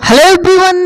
Hello everyone,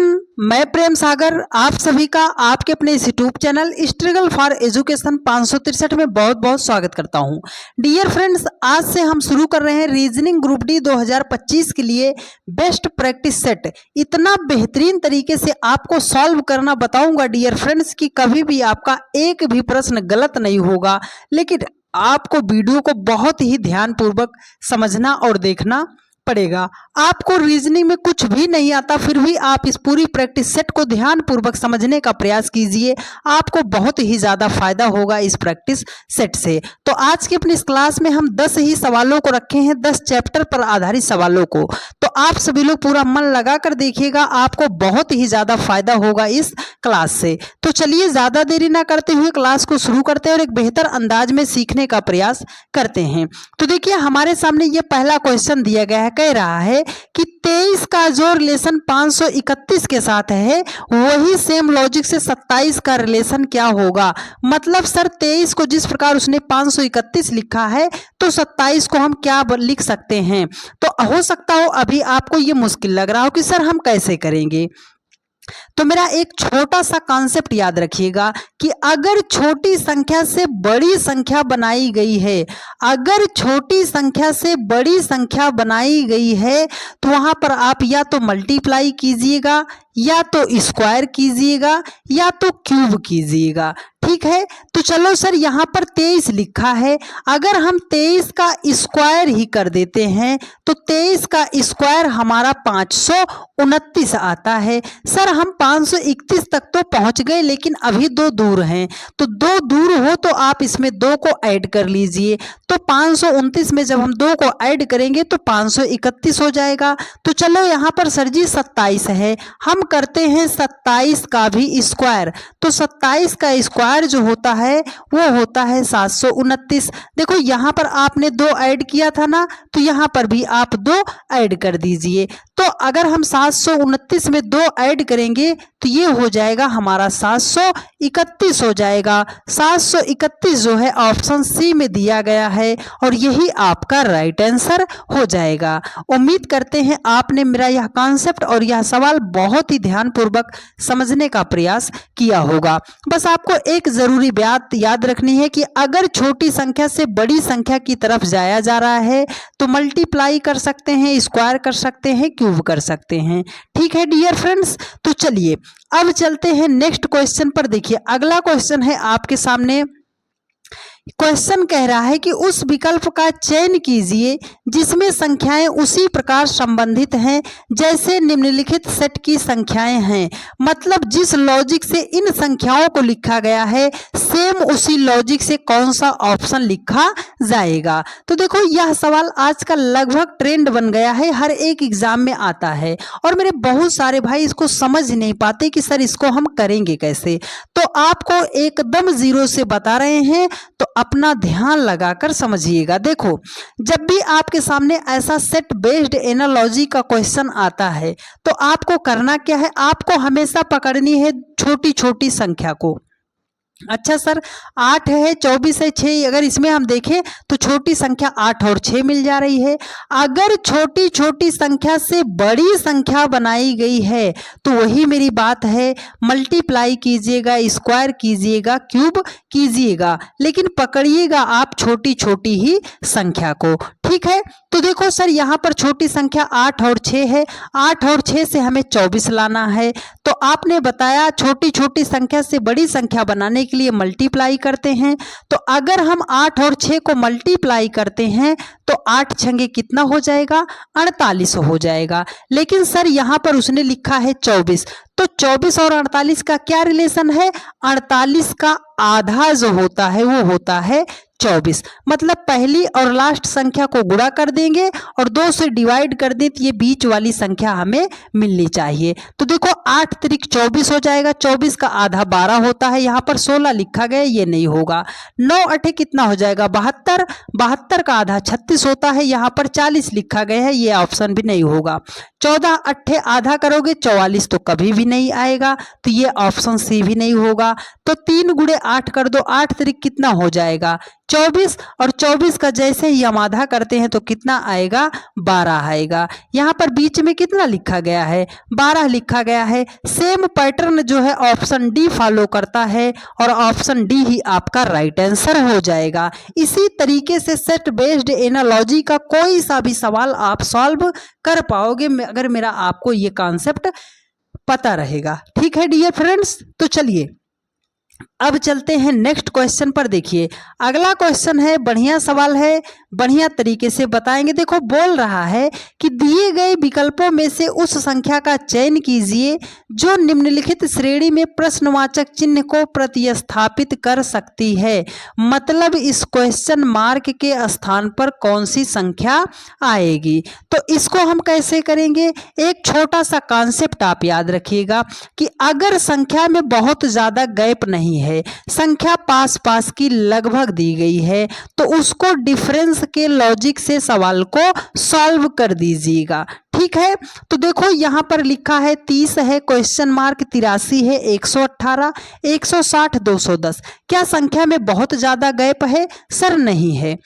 मैं प्रेम सागर आप सभी का आपके अपने इस YouTube channel struggle for education 563 में बहुत बहुत स्वागत करता हूं। डियर फ्रेंड्स, आज से हम शुरू कर रहे हैं रीजनिंग ग्रुप डी 2025 के लिए बेस्ट प्रैक्टिस सेट। इतना बेहतरीन तरीके से आपको सॉल्व करना बताऊंगा डियर फ्रेंड्स कि कभी भी आपका एक भी प्रश्न गलत नहीं होगा। लेकिन आपको वीडियो को बहुत ही ध्यानपूर्वक समझना और देखना पड़ेगा। आपको रीजनिंग में कुछ भी नहीं आता, फिर भी आप इस पूरी प्रैक्टिस सेट को ध्यानपूर्वक समझने का प्रयास कीजिए। आपको बहुत ही ज़्यादा फायदा होगा इस प्रैक्टिस सेट से। तो आज की अपनी इस क्लास में हम 10 ही सवालों को रखे हैं, 10 चैप्टर पर आधारित सवालों को। तो आप सभी लोग पूरा मन लगा कर देखिएगा, आपको बहुत ही ज़्यादा फायदा होगा इस क्लास से। तो चलिए ज़्यादा देरी ना करते हुए क्लास को शुरू करते हैं और एक बेहतर अंदाज में सीखने का प्रयास करते हैं। तो देखिए, हमारे सामने ये पहला क्वेश्चन दिया गया है। कह रहा है कि 23 का जो रिलेशन 531 के साथ है, वही सेम लॉजिक से 27 का रिलेशन क्या होगा। मतलब सर 23 को जिस प्रकार उसने 531 लिखा है, तो 27 को हम क्या लिख सकते हैं। तो हो सकता हो अभी आपको ये मुश्किल लग रहा हो कि सर हम कैसे करेंगे। तो मेरा एक छोटा सा कॉन्सेप्ट याद रखिएगा कि अगर छोटी संख्या से बड़ी संख्या बनाई गई है, अगर छोटी संख्या से बड़ी संख्या बनाई गई है, तो वहां पर आप या तो मल्टीप्लाई कीजिएगा, या तो स्क्वायर कीजिएगा, या तो क्यूब कीजिएगा। ठीक है, तो चलो सर यहाँ पर 23 लिखा है, अगर हम 23 का स्क्वायर ही कर देते हैं तो 23 का स्क्वायर हमारा 529 आता है। सर हम 531 तक तो पहुंच गए, लेकिन अभी 2 दूर हैं। तो 2 दूर हो तो आप इसमें 2 को ऐड कर लीजिए। तो 529 में जब हम 2 को ऐड करेंगे तो 531 हो जाएगा। तो चलो यहाँ पर सर जी 27 है, हम करते हैं 27 का भी स्क्वायर। तो 27 का स्क्वायर जो होता है वो होता है 729। देखो यहाँ पर आपने 2 ऐड किया था ना, तो यहाँ पर भी आप 2 ऐड कर दीजिए। तो अगर हम 729 में 2 ऐड करेंगे तो ये हो जाएगा हमारा 731 हो जाएगा। 731 जो है ऑप्शन सी में दिया गया है और यही आपका राइट आंसर हो जाएगा। उम्मीद करते हैं आपने मेरा यह कॉन्सेप्ट और यह सवाल बहुत ही ध्यानपूर्वक समझने का प्रयास किया होगा। बस आपको एक जरूरी बात याद रखनी है कि अगर छोटी संख्या से बड़ी संख्या की तरफ जाया जा रहा है तो मल्टीप्लाई कर सकते हैं, स्क्वायर कर सकते हैं, क्यूब कर सकते हैं। ठीक है डियर फ्रेंड्स, तो चलिए अब चलते हैं नेक्स्ट क्वेश्चन पर। देखिए अगला क्वेश्चन है आपके सामने। क्वेश्चन कह रहा है कि उस विकल्प का चयन कीजिए जिसमें संख्याएं उसी प्रकार संबंधित हैं जैसे निम्नलिखित सेट की संख्याएं हैं। मतलब जिस लॉजिक से इन संख्याओं को लिखा गया है, सेम उसी लॉजिक से कौन सा ऑप्शन लिखा जाएगा। तो देखो यह सवाल आज का लगभग ट्रेंड बन गया है, हर एक एग्जाम में आता है और मेरे बहुत सारे भाई इसको समझ नहीं पाते कि सर इसको हम करेंगे कैसे। तो आपको एकदम जीरो से बता रहे हैं, तो अपना ध्यान लगाकर समझिएगा। देखो जब भी आपके सामने ऐसा सेट बेस्ड एनालॉजी का क्वेश्चन आता है तो आपको करना क्या है, आपको हमेशा पकड़नी है छोटी छोटी संख्या को। अच्छा सर 8 है, 24 है, 6, अगर इसमें हम देखें तो छोटी संख्या 8 और 6 मिल जा रही है। अगर छोटी छोटी संख्या से बड़ी संख्या बनाई गई है तो वही मेरी बात है, मल्टीप्लाई कीजिएगा, स्क्वायर कीजिएगा, क्यूब कीजिएगा, लेकिन पकड़िएगा आप छोटी छोटी ही संख्या को। ठीक है, तो देखो सर यहाँ पर छोटी संख्या 8 और 6 है, 8 और 6 से हमें 24 लाना है। तो आपने बताया छोटी छोटी संख्या से बड़ी संख्या बनाने के लिए मल्टीप्लाई करते हैं। तो अगर हम 8 और 6 को मल्टीप्लाई करते हैं तो 8 छंगे कितना हो जाएगा, 48 हो जाएगा। लेकिन सर यहाँ पर उसने लिखा है 24, तो 24 और 48 का क्या रिलेशन है, 48 का आधा जो होता है वो होता है 24। मतलब पहली और लास्ट संख्या को गुणा कर देंगे और 2 से डिवाइड कर दें तो ये बीच वाली संख्या हमें मिलनी चाहिए। तो देखो 8 त्रिक 24 हो जाएगा, 24 का आधा 12 होता है, यहाँ पर 16 लिखा गया, ये नहीं होगा। 9 अठे कितना हो जाएगा, 72, 72 का आधा 36 होता है, यहाँ पर 40 लिखा गया है, ये ऑप्शन भी नहीं होगा। 14 अट्ठे आधा करोगे 44 तो कभी भी नहीं आएगा, तो ये ऑप्शन सी भी नहीं होगा। तो 3 गुणे 8 कर दो, 8 तिरिक कितना हो जाएगा 24, और 24 का जैसे ही हम आधा करते हैं तो कितना आएगा 12 आएगा। यहाँ पर बीच में कितना लिखा गया है 12 लिखा गया है। सेम पैटर्न जो है ऑप्शन डी फॉलो करता है और ऑप्शन डी ही आपका राइट आंसर हो जाएगा। इसी तरीके से सेट बेस्ड एनालॉजी का कोई सा भी सवाल आप सॉल्व कर पाओगे अगर मेरा आपको ये कॉन्सेप्ट पता रहेगा। ठीक है डियर फ्रेंड्स, तो चलिए अब चलते हैं नेक्स्ट क्वेश्चन पर। देखिए अगला क्वेश्चन है, बढ़िया सवाल है, बढ़िया तरीके से बताएंगे। देखो बोल रहा है कि दिए गए विकल्पों में से उस संख्या का चयन कीजिए जो निम्नलिखित श्रेणी में प्रश्नवाचक चिन्ह को प्रतिस्थापित कर सकती है। मतलब इस क्वेश्चन मार्क के स्थान पर कौन सी संख्या आएगी। तो इसको हम कैसे करेंगे, एक छोटा सा कॉन्सेप्ट आप याद रखिएगा कि अगर संख्या में बहुत ज्यादा गैप नहीं है, संख्या पास पास की लगभग दी गई है, तो उसको डिफरेंस के लॉजिक से सवाल को सॉल्व कर दीजिएगा। ठीक है, तो देखो यहां पर लिखा है 30 है, क्वेश्चन मार्क 83 है, 118, 160, 210। क्या संख्या में बहुत ज्यादा गैप है? सर नहीं है।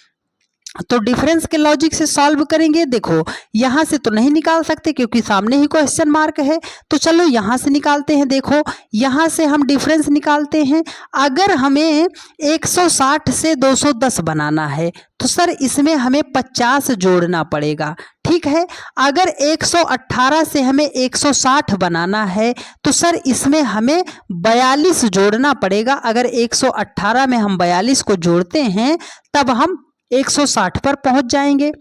तो डिफरेंस के लॉजिक से सॉल्व करेंगे। देखो यहां से तो नहीं निकाल सकते क्योंकि सामने ही क्वेश्चन मार्क है, तो चलो यहां से निकालते हैं। देखो यहां से हम डिफरेंस निकालते हैं। अगर हमें 160 से 210 बनाना है तो सर इसमें हमें 50 जोड़ना पड़ेगा। ठीक है, अगर 118 से हमें 160 बनाना है तो सर इसमें हमें 42 जोड़ना पड़ेगा। अगर 118 में हम 42 को जोड़ते हैं तब हम 160 पर पहुंच जाएंगे।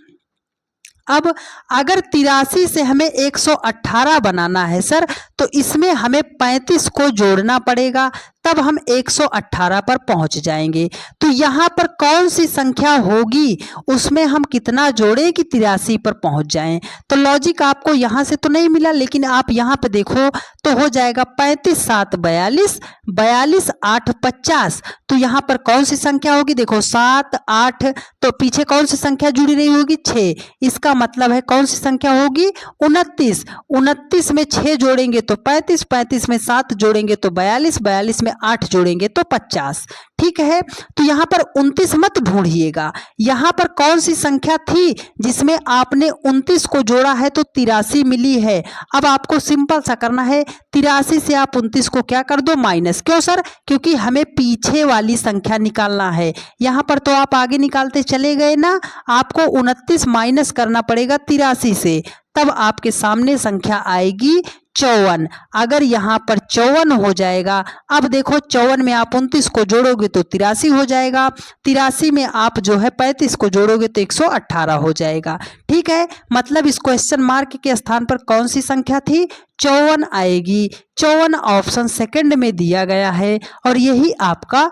अब अगर 83 से हमें 118 बनाना है सर तो इसमें हमें 35 को जोड़ना पड़ेगा, तब हम 118 पर पहुंच जाएंगे। तो यहाँ पर कौन सी संख्या होगी उसमें हम कितना जोड़ें कि 83 पर पहुंच जाएं। तो लॉजिक आपको यहाँ से तो नहीं मिला, लेकिन आप यहाँ पे देखो तो हो जाएगा 35 7 42, 42 8 50। तो यहाँ पर कौन सी संख्या होगी, देखो 7 8, तो पीछे कौन सी संख्या जुड़ी नहीं होगी 6। इसका मतलब है कौन सी संख्या होगी 29। 29 में 6 जोड़ेंगे तो 35, 35 में 7 जोड़ेंगे तो 42, 42 में 8 जोड़ेंगे तो 50। ठीक है, तो यहाँ पर 29 मत ढूंढिएगा, यहाँ पर कौन सी संख्या थी जिसमें आपने 29 को जोड़ा है तो 83 मिली है। अब आपको सिंपल सा करना है, 83 से आप 29 को क्या कर दो माइनस। क्यों सर, क्योंकि हमें पीछे वाली संख्या निकालना है। यहाँ पर तो आप आगे निकालते चले गए ना, आपको 29 माइनस करना पड़ेगा 83 से, तब आपके सामने संख्या आएगी 54। अगर यहाँ पर 54 हो जाएगा, अब देखो 54 में आप 29 को जोड़ोगे तो 83 हो जाएगा, 83 में आप जो है 35 को जोड़ोगे तो 118 हो जाएगा। ठीक है, मतलब इस क्वेश्चन मार्क के स्थान पर कौन सी संख्या थी 54 आएगी। 54 ऑप्शन सेकंड में दिया गया है और यही आपका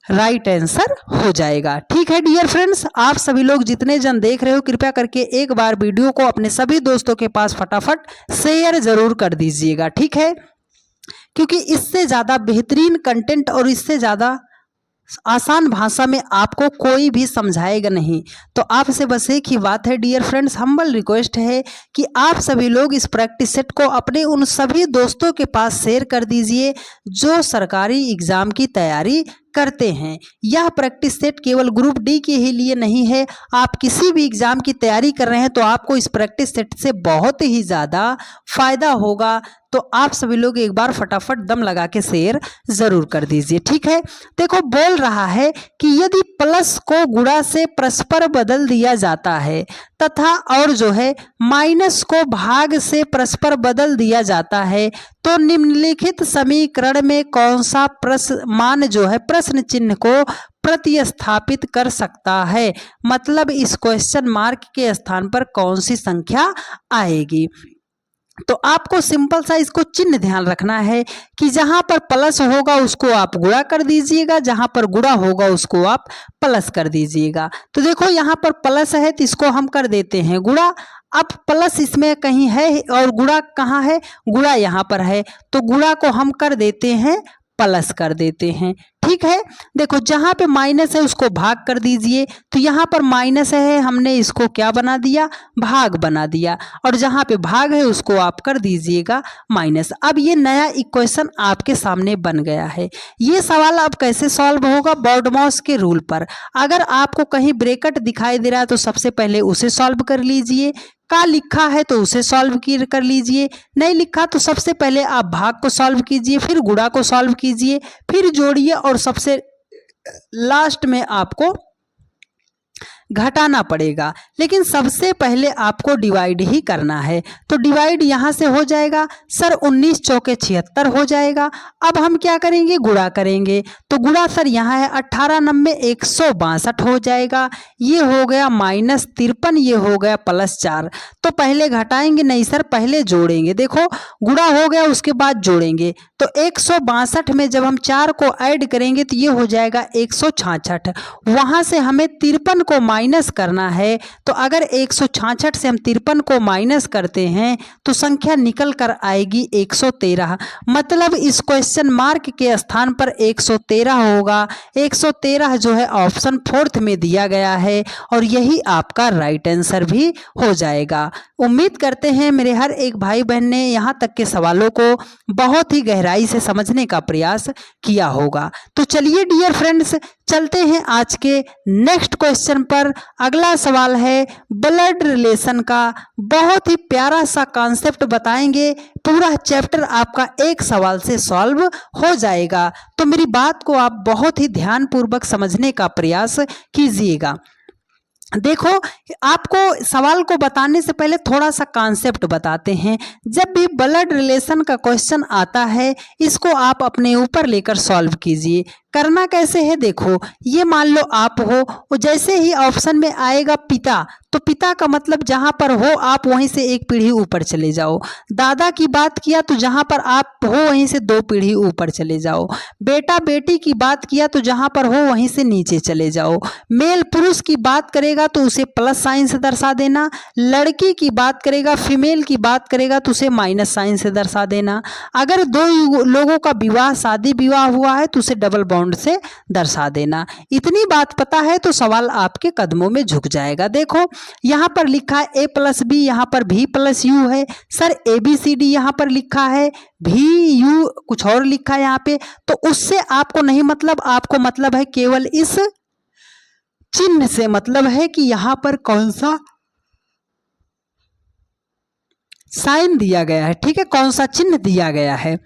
राइट आंसर हो जाएगा। ठीक है डियर फ्रेंड्स, आप सभी लोग जितने जन देख रहे हो कृपया करके एक बार वीडियो को अपने सभी दोस्तों के पास फटाफट शेयर जरूर कर दीजिएगा। ठीक है, क्योंकि इससे ज़्यादा बेहतरीन कंटेंट और इससे ज़्यादा आसान भाषा में आपको कोई भी समझाएगा नहीं। तो आपसे बस एक ही बात है डियर फ्रेंड्स, हम्बल रिक्वेस्ट है कि आप सभी लोग इस प्रैक्टिस सेट को अपने उन सभी दोस्तों के पास शेयर कर दीजिए जो सरकारी एग्ज़ाम की तैयारी करते हैं। यह प्रैक्टिस सेट केवल ग्रुप डी के ही लिए नहीं है, आप किसी भी एग्जाम की तैयारी कर रहे हैं तो आपको इस प्रैक्टिस सेट से बहुत ही ज़्यादा फायदा होगा। तो आप सभी लोग एक बार फटाफट दम लगा के शेयर जरूर कर दीजिए। ठीक है, देखो बोल रहा है कि यदि प्लस को गुणा से परस्पर बदल दिया जाता है तथा और जो है माइनस को भाग से परस्पर बदल दिया जाता है तो निम्नलिखित समीकरण में कौन सा मान जो है प्रश्न चिन्ह को प्रतिस्थापित कर सकता है। मतलब इस क्वेश्चन मार्क के स्थान पर कौन सी संख्या आएगी। तो आपको सिंपल सा इसको चिन्ह ध्यान रखना है कि जहां पर प्लस होगा उसको आप गुणा कर दीजिएगा, जहां पर गुणा होगा उसको आप प्लस कर दीजिएगा। तो देखो यहाँ पर प्लस है तो इसको हम कर देते हैं गुणा। अब प्लस इसमें कहीं है और गुणा कहाँ है, गुणा यहाँ पर है, तो गुणा को हम कर देते हैं प्लस कर देते हैं। ठीक है। देखो जहाँ पे माइनस है उसको भाग कर दीजिए, तो यहाँ पर माइनस है, हमने इसको क्या बना दिया, भाग बना दिया, और जहाँ पे भाग है उसको आप कर दीजिएगा माइनस। अब ये नया इक्वेशन आपके सामने बन गया है। ये सवाल अब कैसे सॉल्व होगा, बॉडमॉस के रूल पर। अगर आपको कहीं ब्रैकेट दिखाई दे रहा है तो सबसे पहले उसे सॉल्व कर लीजिए, का लिखा है तो उसे सॉल्व कर लीजिए, नहीं लिखा तो सबसे पहले आप भाग को सॉल्व कीजिए, फिर गुणा को सॉल्व कीजिए, फिर जोड़िए, और सबसे लास्ट में आपको घटाना पड़ेगा। लेकिन सबसे पहले आपको डिवाइड ही करना है, तो डिवाइड यहाँ से हो जाएगा सर, 19 चौके 76 हो जाएगा। अब हम क्या करेंगे, गुणा करेंगे, तो गुणा सर यहाँ है 18 नब्बे 162 हो जाएगा। ये हो गया -53, ये हो गया +4। तो पहले घटाएंगे नहीं सर, पहले जोड़ेंगे। देखो गुणा हो गया उसके बाद जोड़ेंगे, तो 162 में जब हम 4 को ऐड करेंगे तो ये हो जाएगा 166। वहाँ से हमें 53 को माइनस करना है, तो अगर 166 से हम 53 को माइनस करते हैं तो संख्या निकल कर आएगी 113। मतलब इस क्वेश्चन मार्क के स्थान पर 113 होगा। 113 जो है ऑप्शन 4th में दिया गया है, और यही आपका राइट आंसर भी हो जाएगा। उम्मीद करते हैं मेरे हर एक भाई बहन ने यहाँ तक के सवालों को बहुत ही गहराई से समझने का प्रयास किया होगा। तो चलिए डियर फ्रेंड्स, चलते हैं आज के नेक्स्ट क्वेश्चन पर। अगला सवाल है ब्लड रिलेशन का। बहुत ही प्यारा सा कॉन्सेप्ट बताएंगे, पूरा चैप्टर आपका एक सवाल से सॉल्व हो जाएगा। तो मेरी बात को आप बहुत ही ध्यानपूर्वक समझने का प्रयास कीजिएगा। देखो, आपको सवाल को बताने से पहले थोड़ा सा कॉन्सेप्ट बताते हैं। जब भी ब्लड रिलेशन का क्वेश्चन आता है, इसको आप अपने ऊपर लेकर सॉल्व कीजिए। करना कैसे है, देखो ये मान लो आप हो, और जैसे ही ऑप्शन में आएगा पिता, तो पिता का मतलब जहाँ पर हो आप वहीं से एक पीढ़ी ऊपर चले जाओ। दादा की बात किया तो जहाँ पर आप हो वहीं से 2 पीढ़ी ऊपर चले जाओ। बेटा बेटी की बात किया तो जहाँ पर हो वहीं से नीचे चले जाओ। मेल पुरुष की बात करेगा तो उसे प्लस साइन से दर्शा देना। लड़की की बात करेगा, फीमेल की बात करेगा तो उसे माइनस साइन से दर्शा देना। अगर 2 लोगों का विवाह, शादी विवाह हुआ है तो उसे डबल बॉन्ड से दर्शा देना। इतनी बात पता है तो सवाल आपके कदमों में झुक जाएगा। देखो यहाँ पर लिखा है a+b, यहाँ पर v+u है। सर ABCD यहाँ पर लिखा है, VU कुछ और लिखा है यहाँ पे, तो उससे आपको नहीं मतलब, आपको मतलब है केवल इस चिन्ह से मतलब है कि यहाँ पर कौन सा साइन दिया गया है, ठीक है, कौन सा चिन्ह दिया गया है।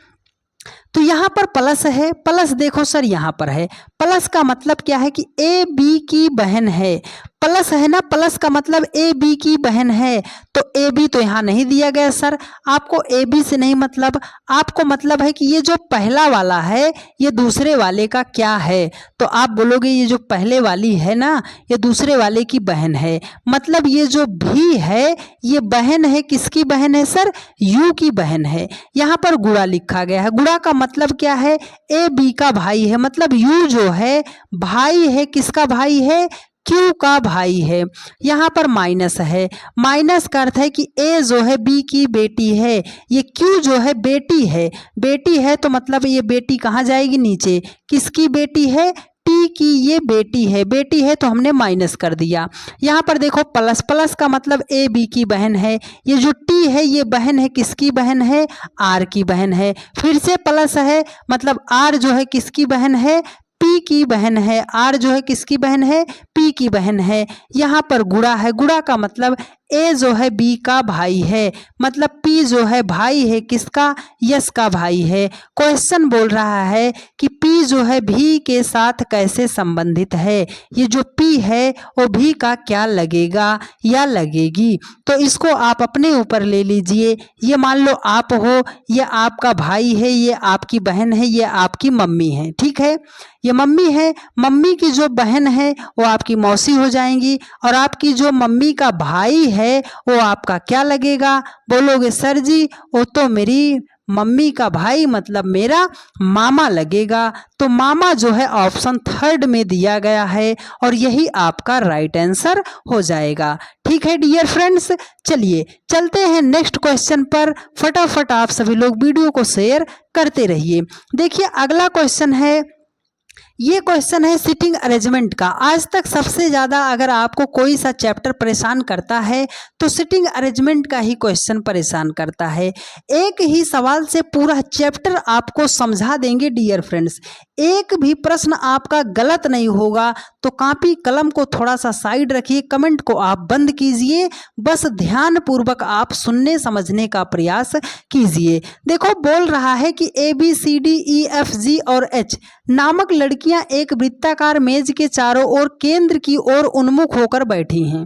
तो यहाँ पर प्लस है, प्लस देखो सर यहाँ पर है। प्लस का मतलब क्या है कि ए बी की बहन है। प्लस है ना, प्लस का मतलब ए बी की बहन है, तो ए बी तो यहाँ नहीं दिया गया सर। आपको ए बी से नहीं मतलब, आपको मतलब है कि ये जो पहला वाला है ये दूसरे वाले का क्या है। तो आप बोलोगे ये जो पहले वाली है ना ये दूसरे वाले की बहन है। मतलब ये जो भी है ये बहन है, किसकी बहन है सर, यू की बहन है। यहाँ पर गुणा लिखा गया है। गुणा का मतलब क्या है, ए बी का भाई है। मतलब यू जो है भाई है, किसका भाई है, क्यू का भाई है। यहाँ पर माइनस है, माइनस का अर्थ है कि ए जो है बी की बेटी है, ये क्यू जो है बेटी है। बेटी है तो मतलब ये बेटी कहाँ जाएगी, नीचे। किसकी बेटी है, टी की ये बेटी है। बेटी है तो हमने माइनस कर दिया। यहाँ पर देखो प्लस, प्लस का मतलब ए बी की बहन है। ये जो टी है ये बहन है, किसकी बहन है, आर की बहन है। फिर से प्लस है, मतलब आर जो है किसकी बहन है, पी की बहन है। आर जो है किसकी बहन है, पी की बहन है। यहाँ पर गुणा है। गुणा का मतलब ए जो है बी का भाई है, मतलब पी जो है भाई है किसका, यस का भाई है। क्वेश्चन बोल रहा है कि पी जो है भी के साथ कैसे संबंधित है। ये जो पी है वो भी का क्या लगेगा या लगेगी। तो इसको आप अपने ऊपर ले लीजिए। ये मान लो आप हो, ये आपका भाई है, ये आपकी बहन है, ये आपकी मम्मी है, ठीक है। ये मम्मी है, मम्मी की जो बहन है वो आपकी मौसी हो जाएंगी, और आपकी जो मम्मी का भाई है वो आपका क्या लगेगा। बोलोगे सर जी वो तो मेरी मम्मी का भाई मतलब मेरा मामा लगेगा। तो मामा जो है ऑप्शन 3rd में दिया गया है, और यही आपका राइट आंसर हो जाएगा। ठीक है डियर फ्रेंड्स, चलिए चलते हैं नेक्स्ट क्वेश्चन पर। फटाफट आप सभी लोग वीडियो को शेयर करते रहिए। देखिए अगला क्वेश्चन है ये क्वेश्चन है सिटिंग अरेंजमेंट का। आज तक सबसे ज़्यादा अगर आपको कोई सा चैप्टर परेशान करता है तो सिटिंग अरेंजमेंट का ही क्वेश्चन परेशान करता है। एक ही सवाल से पूरा चैप्टर आपको समझा देंगे डियर फ्रेंड्स। एक भी प्रश्न आपका गलत नहीं होगा। तो कॉपी कलम को थोड़ा सा साइड रखिए, कमेंट को आप बंद कीजिए, बस ध्यान पूर्वक आप सुनने समझने का प्रयास कीजिए। देखो बोल रहा है कि ABCDEFG और H नामक लड़कियां एक वृत्ताकार मेज के चारों ओर केंद्र की ओर उन्मुख होकर बैठी हैं।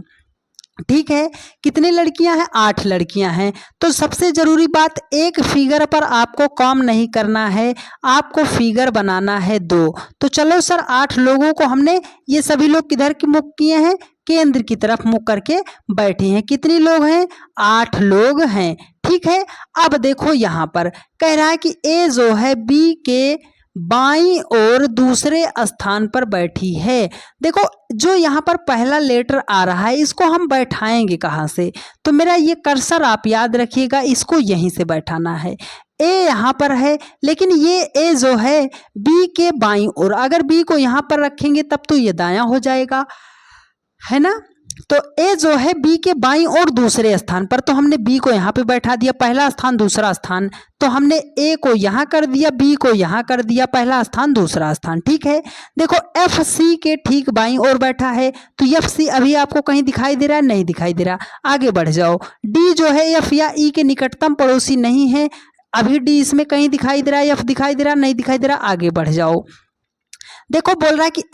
ठीक है, कितनी लड़कियां हैं? 8 लड़कियां हैं। तो सबसे जरूरी बात, एक फिगर पर आपको काम नहीं करना है, आपको फिगर बनाना है 2। तो चलो सर 8 लोगों को हमने, ये सभी लोग किधर की मुख किए हैं? केंद्र की तरफ मुख करके बैठे हैं। कितने लोग हैं? 8 लोग हैं। ठीक है, अब देखो यहाँ पर कह रहा है कि ए जो है बी के बाईं ओर दूसरे स्थान पर बैठी है। देखो जो यहाँ पर पहला लेटर आ रहा है इसको हम बैठाएंगे कहाँ से? तो मेरा ये कर्सर आप याद रखिएगा, इसको यहीं से बैठाना है। ए यहाँ पर है, लेकिन ये ए जो है बी के बाईं ओर, अगर बी को यहाँ पर रखेंगे तब तो ये दायां हो जाएगा, है ना। तो ए जो है बी के बाईं ओर दूसरे स्थान पर, तो हमने बी को यहाँ पे बैठा दिया, पहला स्थान दूसरा स्थान। तो हमने ए को यहाँ कर दिया, बी को यहाँ कर दिया, पहला स्थान दूसरा स्थान। ठीक है, देखो एफ सी के ठीक बाईं ओर बैठा है। तो एफ सी अभी आपको कहीं दिखाई दे रहा है? नहीं दिखाई दे रहा। आगे बढ़ जाओ। डी जो है एफ या ई के निकटतम पड़ोसी नहीं है, अभी डी इसमें कहीं दिखाई दे रहा है? एफ दिखाई दे रहा? नहीं दिखाई दे रहा। आगे बढ़ जाओ। देखो बोल रहा है कि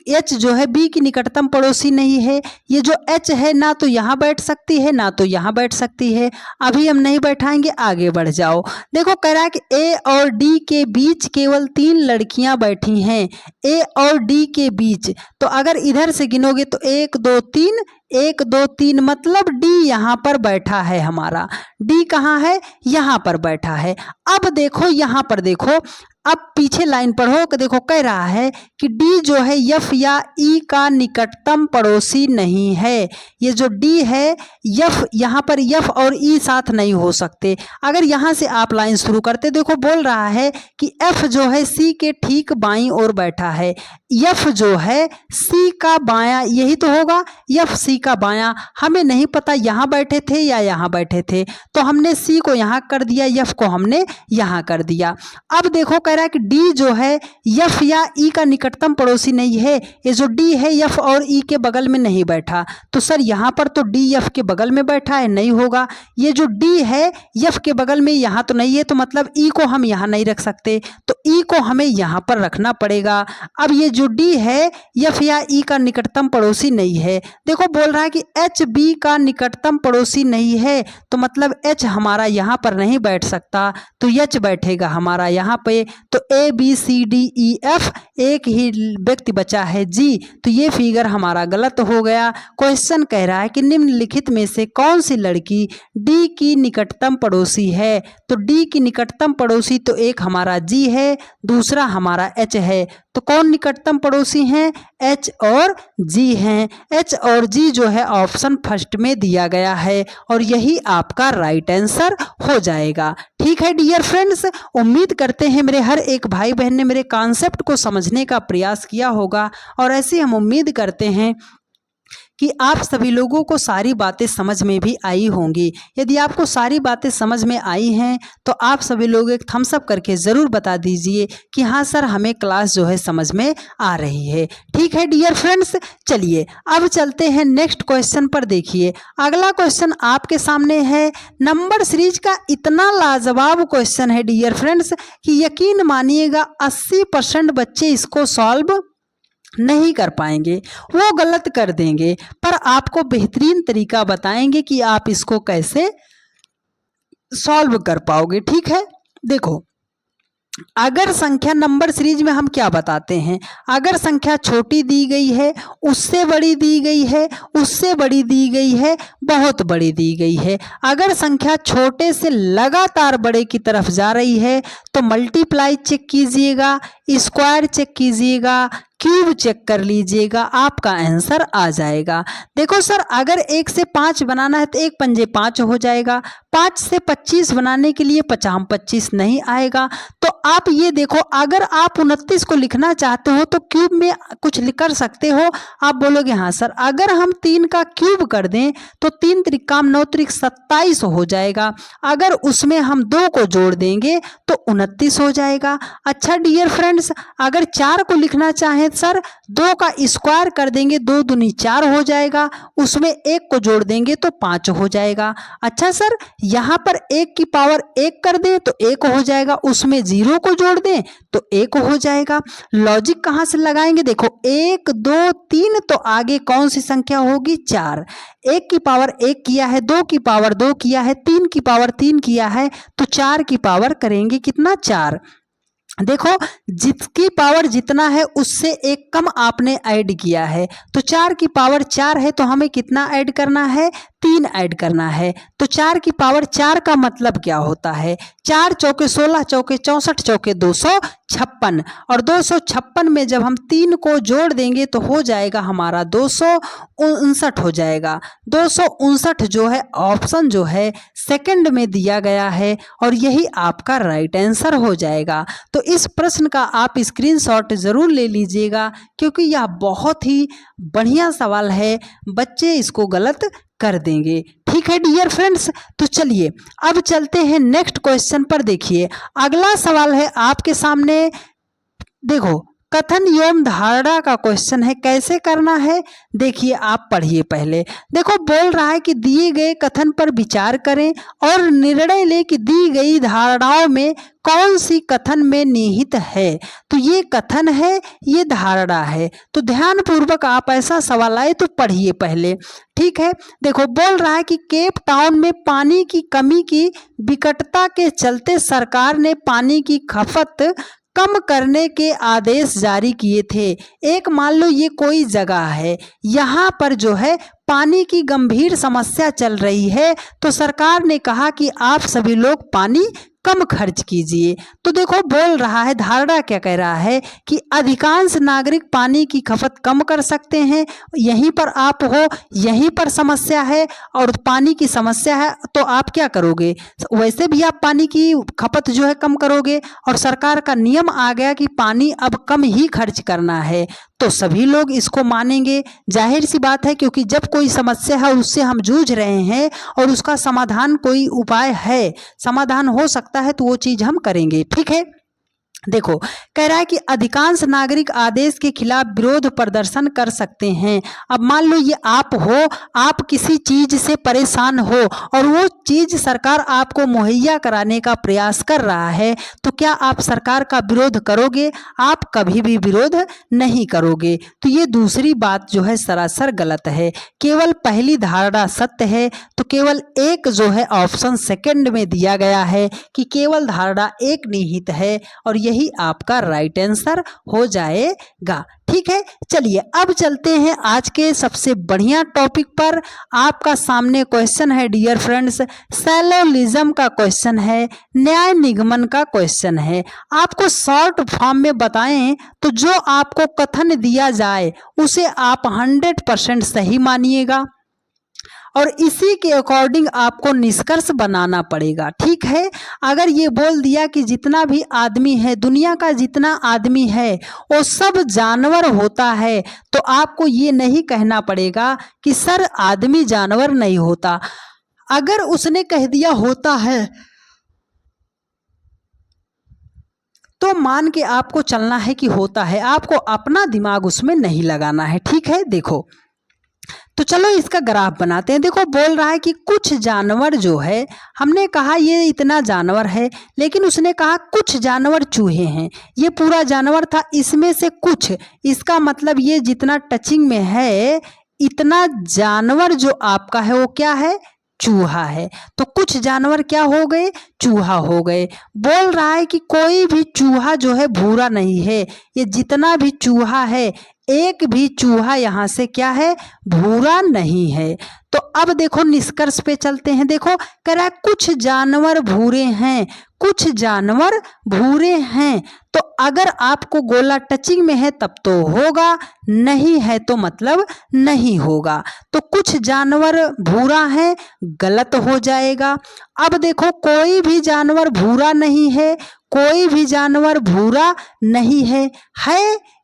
एच जो है बी की निकटतम पड़ोसी नहीं है। ये जो एच है ना तो यहाँ बैठ सकती है ना तो यहाँ बैठ सकती है, अभी हम नहीं बैठाएंगे। आगे बढ़ जाओ। देखो कह रहा है कि ए और डी के बीच केवल 3 लड़कियां बैठी हैं। ए और डी के बीच, तो अगर इधर से गिनोगे तो 1 2 3, 1 2 3, मतलब डी यहाँ पर बैठा है हमारा। डी कहाँ है? यहाँ पर बैठा है। अब देखो यहाँ पर देखो, अब पीछे लाइन पढ़ो कि देखो कह रहा है कि डी जो है एफ या ई का निकटतम पड़ोसी नहीं है। ये जो डी है एफ, यहाँ पर एफ और ई साथ नहीं हो सकते। अगर यहाँ से आप लाइन शुरू करते, देखो बोल रहा है कि एफ जो है सी के ठीक बाईं ओर बैठा है। एफ जो है सी का बायां, यही तो होगा, एफ सी का बायां। हमें नहीं पता यहाँ बैठे थे या यहाँ बैठे थे, तो हमने सी को यहाँ कर दिया, एफ को हमने यहाँ कर दिया। अब देखो कह रहा है कि डी जो है एफ या ई का निकटतम पड़ोसी नहीं है। ये जो डी है एफ और ई के बगल में नहीं बैठा, तो सर यहाँ पर तो डी एफ के बगल में बैठा है, नहीं होगा। ये जो डी है एफ के बगल में यहाँ तो नहीं है, तो मतलब ई को हम यहाँ नहीं रख सकते, तो ई को हमें यहाँ पर रखना पड़ेगा। अब ये जो डी है एफ या ई का निकटतम पड़ोसी नहीं है। देखो बोल रहा है कि एच बी का निकटतम पड़ोसी नहीं है, तो मतलब एच हमारा यहाँ पर नहीं बैठ सकता, तो एच बैठेगा हमारा यहाँ पे। तो A B C D E F, एक ही व्यक्ति बचा है जी, तो ये फिगर हमारा गलत हो गया। क्वेश्चन कह रहा है कि निम्नलिखित में से कौन सी लड़की डी की निकटतम पड़ोसी है? तो डी की निकटतम पड़ोसी तो एक हमारा जी है, दूसरा हमारा एच है। तो कौन निकटतम पड़ोसी हैं? एच और जी हैं। एच और जी जो है ऑप्शन फर्स्ट में दिया गया है और यही आपका राइट आंसर हो जाएगा। ठीक है डियर फ्रेंड्स, उम्मीद करते हैं मेरे हर एक भाई बहन ने मेरे कॉन्सेप्ट को समझने का प्रयास किया होगा, और ऐसे हम उम्मीद करते हैं कि आप सभी लोगों को सारी बातें समझ में भी आई होंगी। यदि आपको सारी बातें समझ में आई हैं तो आप सभी लोग एक थम्स अप करके ज़रूर बता दीजिए कि हाँ सर हमें क्लास जो है समझ में आ रही है। ठीक है डियर फ्रेंड्स, चलिए अब चलते हैं नेक्स्ट क्वेश्चन पर। देखिए अगला क्वेश्चन आपके सामने है। नंबर सीरीज का इतना लाजवाब क्वेश्चन है डियर फ्रेंड्स कि यकीन मानिएगा 80% बच्चे इसको सॉल्व नहीं कर पाएंगे, वो गलत कर देंगे, पर आपको बेहतरीन तरीका बताएंगे कि आप इसको कैसे सॉल्व कर पाओगे। ठीक है, देखो अगर संख्या, नंबर सीरीज में हम क्या बताते हैं, अगर संख्या छोटी दी गई है, उससे बड़ी दी गई है, उससे बड़ी दी गई है, बहुत बड़ी दी गई है, अगर संख्या छोटे से लगातार बड़े की तरफ जा रही है तो मल्टीप्लाई चेक कीजिएगा, स्क्वायर चेक कीजिएगा, क्यूब चेक कर लीजिएगा, आपका आंसर आ जाएगा। देखो सर अगर 1 से 5 बनाना है तो 1 पंजे 5 हो जाएगा, 5 से 25 बनाने के लिए 5 25 नहीं आएगा, तो आप ये देखो, अगर आप 29 को लिखना चाहते हो तो क्यूब में कुछ कर सकते हो। आप बोलोगे हाँ सर, अगर हम 3 का क्यूब कर दें तो 3 त्रिक काम 9 त्रिक 27 हो जाएगा। अगर उसमें हम 2 को जोड़ देंगे तो 29 हो जाएगा। अच्छा डियर फ्रेंड्स, अगर 4 को लिखना चाहें सर, 2 का स्क्वायर कर देंगे, 2 दूनी 4 हो जाएगा, उसमें 1 को जोड़ देंगे तो 5 हो जाएगा। अच्छा सर, यहाँ पर 1 की पावर 1 कर दें तो 1 हो जाएगा, उसमें 0 को जोड़ दें तो 1 हो जाएगा। लॉजिक कहाँ से लगाएंगे? देखो 1 2 3, तो आगे कौन सी संख्या होगी? 4। 1 की पावर 1 किया है, 2 की पावर 2 किया है, 3 की पावर 3 किया है, तो 4 की पावर करेंगे कितना? 4। देखो, जिसकी पावर जितना है उससे एक कम आपने ऐड किया है, तो 4 की पावर 4 है, तो हमें कितना ऐड करना है? 3 ऐड करना है। तो 4 की पावर 4 का मतलब क्या होता है? 4 चौके 16, चौके 64, चौके 256, और 256 में जब हम 3 को जोड़ देंगे तो हो जाएगा हमारा 259 हो जाएगा। 259 जो है ऑप्शन जो है सेकंड में दिया गया है, और यही आपका राइट आंसर हो जाएगा। तो इस प्रश्न का आप स्क्रीनशॉट जरूर ले लीजिएगा, क्योंकि यह बहुत ही बढ़िया सवाल है, बच्चे इसको गलत कर देंगे। ठीक है डियर फ्रेंड्स, तो चलिए अब चलते हैं नेक्स्ट क्वेश्चन पर। देखिए अगला सवाल है आपके सामने, देखो कथन एवं धारणा का क्वेश्चन है। कैसे करना है देखिए, आप पढ़िए पहले। देखो बोल रहा है कि दिए गए कथन पर विचार करें और निर्णय लें कि दी गई धारणाओं में कौन सी कथन में निहित है। तो ये कथन है, ये धारणा है। तो ध्यान पूर्वक आप ऐसा सवाल आए तो पढ़िए पहले। ठीक है, देखो बोल रहा है कि केप टाउन में पानी की कमी की विकटता के चलते सरकार ने पानी की खपत कम करने के आदेश जारी किए थे। एक मान लो ये कोई जगह है, यहाँ पर जो है पानी की गंभीर समस्या चल रही है, तो सरकार ने कहा कि आप सभी लोग पानी कम खर्च कीजिए। तो देखो बोल रहा है, धारणा क्या कह रहा है कि अधिकांश नागरिक पानी की खपत कम कर सकते हैं। यहीं पर आप हो, यहीं पर समस्या है और पानी की समस्या है, तो आप क्या करोगे? वैसे भी आप पानी की खपत जो है कम करोगे, और सरकार का नियम आ गया कि पानी अब कम ही खर्च करना है, तो सभी लोग इसको मानेंगे। जाहिर सी बात है, क्योंकि जब कोई समस्या है उससे हम जूझ रहे हैं और उसका समाधान कोई उपाय है, समाधान हो सकता है, तो वो चीज हम करेंगे। ठीक है, देखो कह रहा है कि अधिकांश नागरिक आदेश के खिलाफ विरोध प्रदर्शन कर सकते हैं। अब मान लो ये आप हो, आप किसी चीज से परेशान हो और वो चीज सरकार आपको मुहैया कराने का प्रयास कर रहा है, तो क्या आप सरकार का विरोध करोगे? आप कभी भी विरोध नहीं करोगे। तो ये दूसरी बात जो है सरासर गलत है। केवल पहली धारणा सत्य है, तो केवल एक जो है ऑप्शन सेकंड में दिया गया है कि केवल धारणा एक निहित है, और यही आपका राइट आंसर हो जाएगा। ठीक है, चलिए अब चलते हैं आज के सबसे बढ़िया टॉपिक पर। आपका सामने क्वेश्चन है डियर फ्रेंड्स, सैलोलिज्म का क्वेश्चन है, न्याय निगमन का क्वेश्चन है। आपको शॉर्ट फॉर्म में बताएं तो जो आपको कथन दिया जाए उसे आप 100% सही मानिएगा, और इसी के अकॉर्डिंग आपको निष्कर्ष बनाना पड़ेगा। ठीक है, अगर ये बोल दिया कि जितना भी आदमी है, दुनिया का जितना आदमी है वो सब जानवर होता है, तो आपको ये नहीं कहना पड़ेगा कि सर आदमी जानवर नहीं होता। अगर उसने कह दिया होता है तो मान के आपको चलना है कि होता है, आपको अपना दिमाग उसमें नहीं लगाना है। ठीक है, देखो तो चलो इसका ग्राफ बनाते हैं। देखो बोल रहा है कि कुछ जानवर जो है, हमने कहा ये इतना जानवर है, लेकिन उसने कहा कुछ जानवर चूहे हैं। ये पूरा जानवर था, इसमें से कुछ, इसका मतलब ये जितना टचिंग में है इतना जानवर जो आपका है वो क्या है? चूहा है। तो कुछ जानवर क्या हो गए? चूहा हो गए। बोल रहा है कि कोई भी चूहा जो है भूरा नहीं है। ये जितना भी चूहा है, एक भी चूहा यहाँ से क्या है? भूरा नहीं है। तो अब देखो निष्कर्ष पे चलते हैं। देखो कह रहा है कुछ जानवर भूरे हैं, कुछ जानवर भूरे हैं, तो अगर आपको गोला टचिंग में है तब तो होगा, नहीं है तो मतलब नहीं होगा। तो कुछ जानवर भूरा है, गलत हो जाएगा। अब देखो कोई भी जानवर भूरा नहीं है, कोई भी जानवर भूरा नहीं है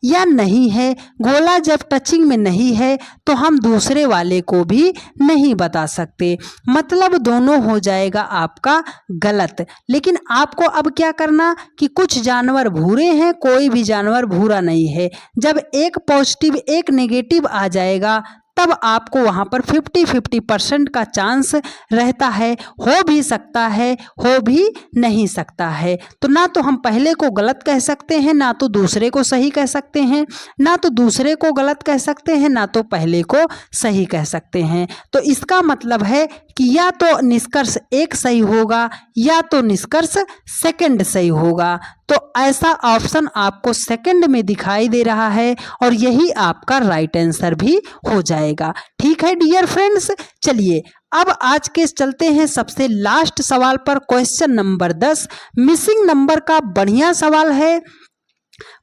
या नहीं है। गोला जब टचिंग में नहीं है तो हम दूसरे वाले को भी नहीं बता सकते, मतलब दोनों हो जाएगा आपका गलत। लेकिन आपको अब क्या करना कि कुछ जानवर भूरे हैं, कोई भी जानवर भूरा नहीं है। जब एक पॉजिटिव एक नेगेटिव आ जाएगा तब आपको वहाँ पर 50-50% का चांस रहता है, हो भी सकता है, हो भी नहीं सकता है। तो ना तो हम पहले को गलत कह सकते हैं, ना तो दूसरे को सही कह सकते हैं, ना तो दूसरे को गलत कह सकते हैं, ना तो पहले को सही कह सकते हैं। तो इसका मतलब है कि या तो निष्कर्ष एक सही होगा या तो निष्कर्ष सेकंड सही होगा। तो ऐसा ऑप्शन आपको सेकंड में दिखाई दे रहा है और यही आपका राइट आंसर भी हो जाएगा। ठीक है डियर फ्रेंड्स, चलिए अब आज के चलते हैं सबसे लास्ट सवाल पर। क्वेश्चन नंबर 10 मिसिंग नंबर का बढ़िया सवाल है।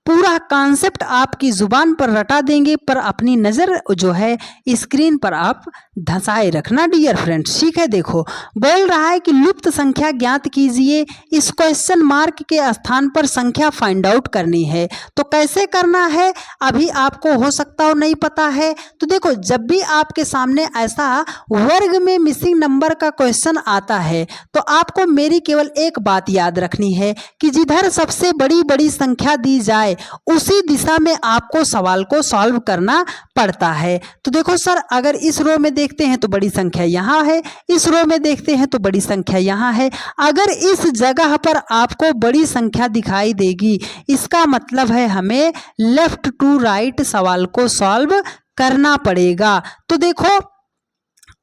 पूरा कॉन्सेप्ट आपकी जुबान पर रटा देंगे, पर अपनी नज़र जो है स्क्रीन पर आप धंसाए रखना डियर फ्रेंड्स। ठीक है, देखो बोल रहा है कि लुप्त संख्या ज्ञात कीजिए। इस क्वेश्चन मार्क के स्थान पर संख्या फाइंड आउट करनी है। तो कैसे करना है अभी आपको हो सकता हो नहीं पता है। तो देखो जब भी आपके सामने ऐसा वर्ग में मिसिंग नंबर का क्वेश्चन आता है तो आपको मेरी केवल एक बात याद रखनी है कि जिधर सबसे बड़ी बड़ी संख्या दी जाए उसी दिशा में आपको सवाल को सॉल्व करना पड़ता है। तो देखो सर अगर इस रो में देखते हैं तो बड़ी संख्या यहाँ है, इस रो में देखते हैं तो बड़ी संख्या यहाँ है। अगर इस जगह पर आपको बड़ी संख्या दिखाई देगी इसका मतलब है हमें लेफ्ट टू राइट सवाल को सॉल्व करना पड़ेगा। तो देखो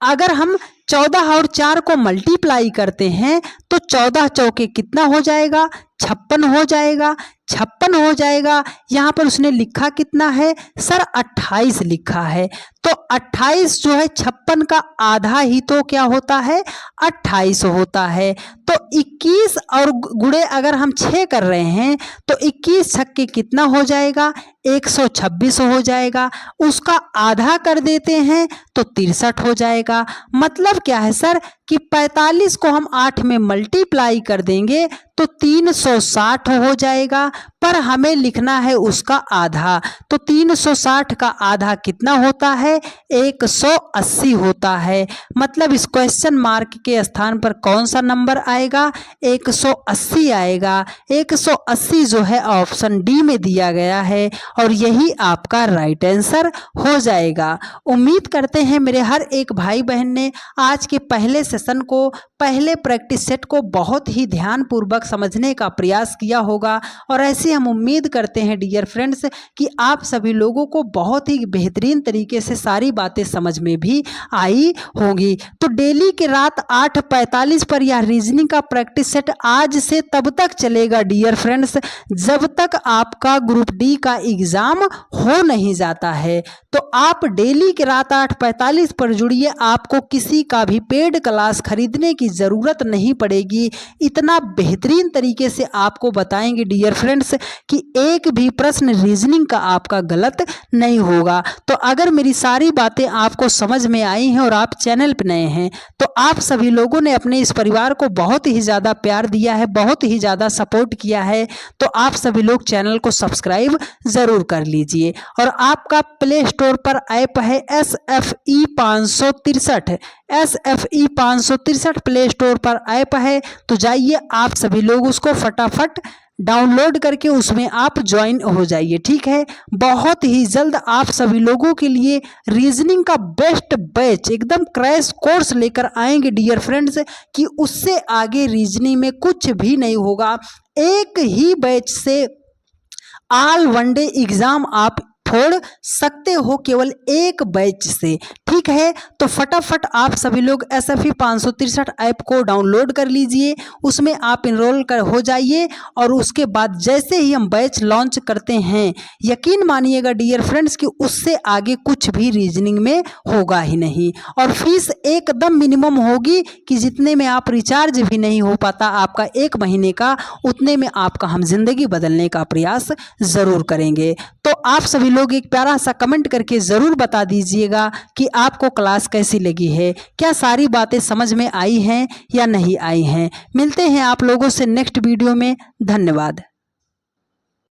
अगर हम 14 और 4 को मल्टीप्लाई करते हैं तो 14 चौके कितना हो जाएगा, 56 हो जाएगा, 56 हो जाएगा। यहाँ पर उसने लिखा कितना है सर 28 लिखा है। तो 28 जो है 56 का आधा ही तो क्या होता है 28 होता है। तो 21 और गुणे अगर हम 6 कर रहे हैं तो 21 छक्के कितना हो जाएगा 126 हो जाएगा। उसका आधा कर देते हैं तो 63 हो जाएगा। मतलब क्या है सर कि 45 को हम 8 में मल्टीप्लाई कर देंगे तो 360 हो जाएगा, पर हमें लिखना है उसका आधा। तो 360 का आधा कितना होता है 180 होता है। मतलब इस क्वेश्चन मार्क के स्थान पर कौन सा नंबर आएगा 180 आएगा। 180 जो है ऑप्शन डी में दिया गया है और यही आपका राइट आंसर हो जाएगा। उम्मीद करते हैं मेरे हर एक भाई बहन ने आज के पहले सेशन को, पहले प्रैक्टिस सेट को बहुत ही ध्यानपूर्वक समझने का प्रयास किया होगा। और ऐसे हम उम्मीद करते हैं डियर फ्रेंड्स कि आप सभी लोगों को बहुत ही बेहतरीन तरीके से सारी बातें समझ में भी आई होंगी। तो डेली के रात 8:45 पर यह रीजनिंग का प्रैक्टिस सेट आज से तब तक चलेगा डियर फ्रेंड्स जब तक आपका ग्रुप डी का एग्जाम हो नहीं जाता है। तो आप डेली के रात 8:45 पर जुड़िए, आपको किसी का भी पेड क्लास खरीदने की ज़रूरत नहीं पड़ेगी। इतना बेहतरीन तरीके से आपको बताएंगे डियर फ्रेंड्स कि एक भी प्रश्न रीजनिंग का आपका गलत नहीं होगा। तो अगर मेरी सारी बातें आपको समझ में आई हैं और आप चैनल पर नए हैं तो आप सभी लोगों ने अपने इस परिवार को बहुत ही ज़्यादा प्यार दिया है, बहुत ही ज़्यादा सपोर्ट किया है। तो आप सभी लोग चैनल को सब्सक्राइब ज़रूर कर लीजिए। और आपका प्ले स्टोर पर ऐप है SFE 563, SFE 563 प्ले स्टोर पर ऐप है। तो जाइए आप सभी लोग उसको फटाफट डाउनलोड करके उसमें आप ज्वाइन हो जाइए। ठीक है, बहुत ही जल्द आप सभी लोगों के लिए रीजनिंग का बेस्ट बैच एकदम क्रैश कोर्स लेकर आएंगे डियर फ्रेंड्स कि उससे आगे रीजनिंग में कुछ भी नहीं होगा। एक ही बैच से ऑल वनडे एग्जाम आप छोड़ सकते हो केवल एक बैच से। ठीक है, तो फटाफट आप सभी लोग SFE 563 ऐप को डाउनलोड कर लीजिए, उसमें आप इनरोल हो जाइए और उसके बाद जैसे ही हम बैच लॉन्च करते हैं, यकीन मानिएगा डियर फ्रेंड्स कि उससे आगे कुछ भी रीजनिंग में होगा ही नहीं। और फीस एकदम मिनिमम होगी कि जितने में आप रिचार्ज भी नहीं हो पाता आपका 1 महीने का, उतने में आपका हम जिंदगी बदलने का प्रयास ज़रूर करेंगे। तो आप सभी लोग एक प्यारा सा कमेंट करके ज़रूर बता दीजिएगा कि आपको क्लास कैसी लगी है, क्या सारी बातें समझ में आई हैं या नहीं आई हैं। मिलते हैं आप लोगों से नेक्स्ट वीडियो में। धन्यवाद।